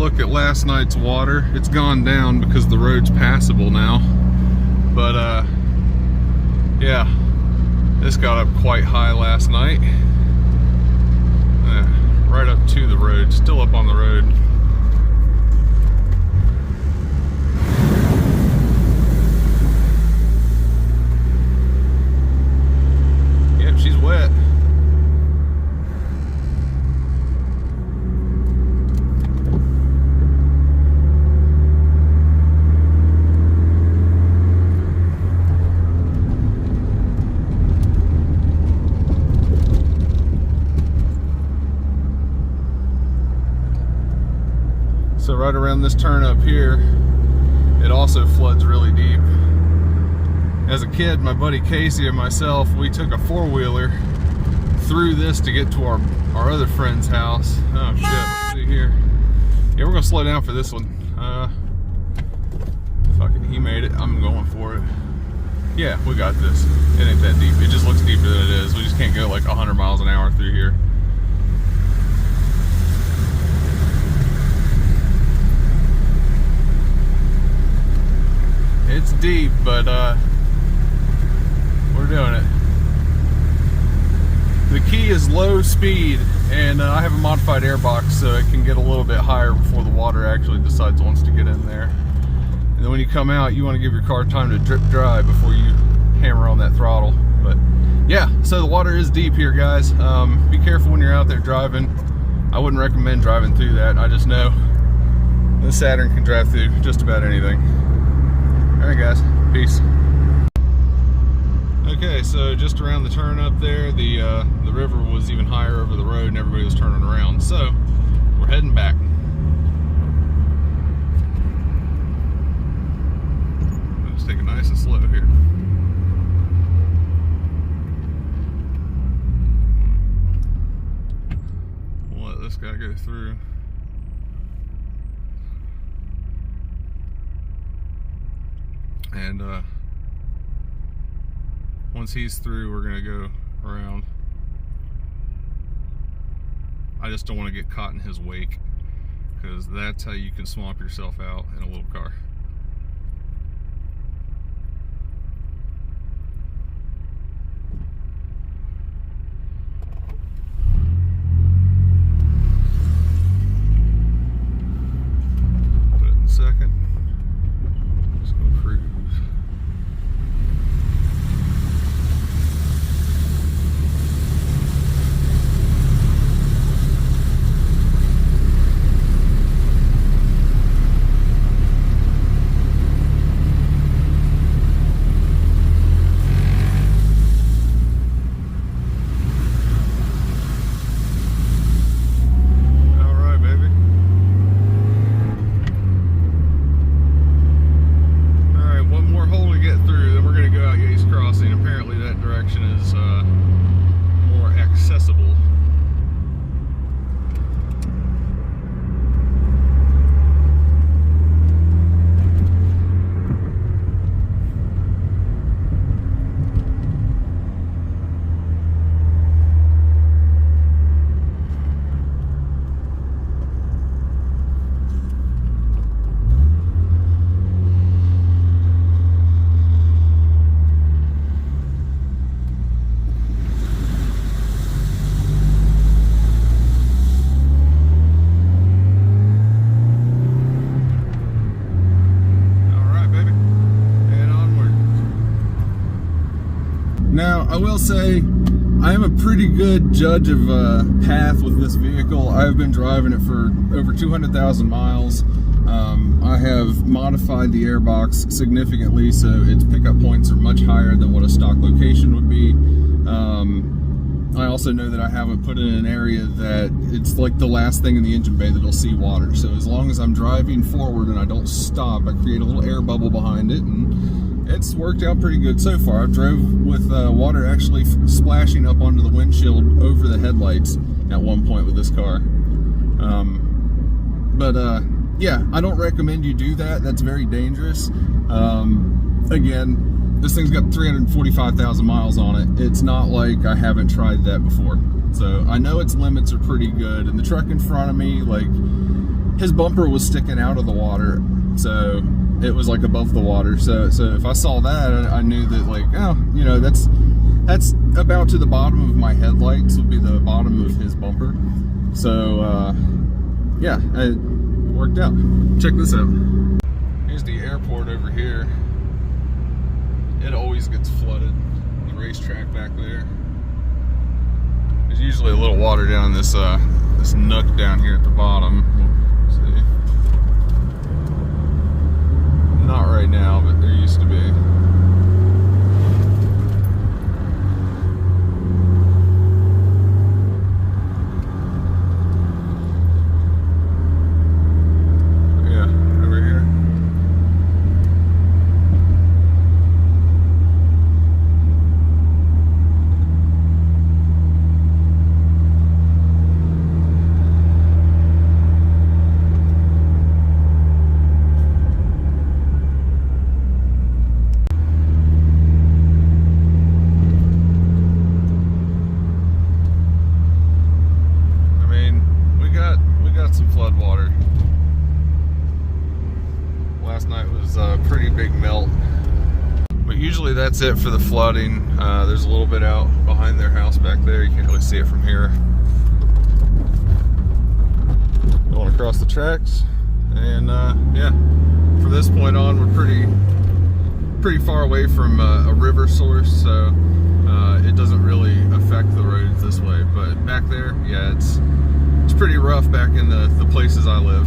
look at last night's water. It's gone down because the road's passable now. But yeah, this got up quite high last night. Right up to the road, still up on the road. Yep, she's wet. So right around this turn up here, it also floods really deep. As a kid, my buddy Casey and myself, we took a four-wheeler through this to get to our other friend's house. Oh shit, let's see here. Yeah, we're gonna slow down for this one. Fucking, he made it, I'm going for it. Yeah, we got this. It ain't that deep, it just looks deeper than it is. We just can't go like 100 miles an hour through here. It's deep, but we're doing it. The key is low speed, and I have a modified airbox so it can get a little bit higher before the water actually decides it wants to get in there. And then when you come out, you want to give your car time to drip dry before you hammer on that throttle. But yeah, so the water is deep here, guys. Be careful when you're out there driving. I wouldn't recommend driving through that. I just know the Saturn can drive through just about anything. Alright guys, peace. Okay, so just around the turn up there, the river was even higher over the road and everybody was turning around. So, we're heading back. Let's take it nice and slow here. We'll let this guy go through. And once he's through, we're gonna go around. I just don't want to get caught in his wake, because that's how you can swamp yourself out in a little car. Put it in second. Just go cruise. Is more accessible. Now, I will say, I am a pretty good judge of path with this vehicle. I've been driving it for over 200,000 miles. I have modified the airbox significantly, so its pickup points are much higher than what a stock location would be. I also know that I haven't put it in an area that it's like the last thing in the engine bay that'll see water. So as long as I'm driving forward and I don't stop, I create a little air bubble behind it, and it's worked out pretty good so far. I've drove with water actually splashing up onto the windshield over the headlights at one point with this car. Yeah, I don't recommend you do that. That's very dangerous. Again, this thing's got 345,000 miles on it. It's not like I haven't tried that before. So I know its limits are pretty good. And the truck in front of me, like, his bumper was sticking out of the water, so it was like above the water. So if I saw that, I knew that, like, oh, you know, that's about to the bottom of my headlights would be the bottom of his bumper. So yeah, it worked out. Check this out. Here's the airport over here. It always gets flooded. The racetrack back there. There's usually a little water down this this nook down here at the bottom. See? Not right now, but there used to be. Some flood water. Last night was a pretty big melt, but usually that's it for the flooding. There's a little bit out behind their house back there. You can't really see it from here. Going across the tracks, and yeah, from this point on, we're pretty far away from a river source, so it doesn't really affect the roads this way. But back there, yeah, it's pretty rough back in the places I live.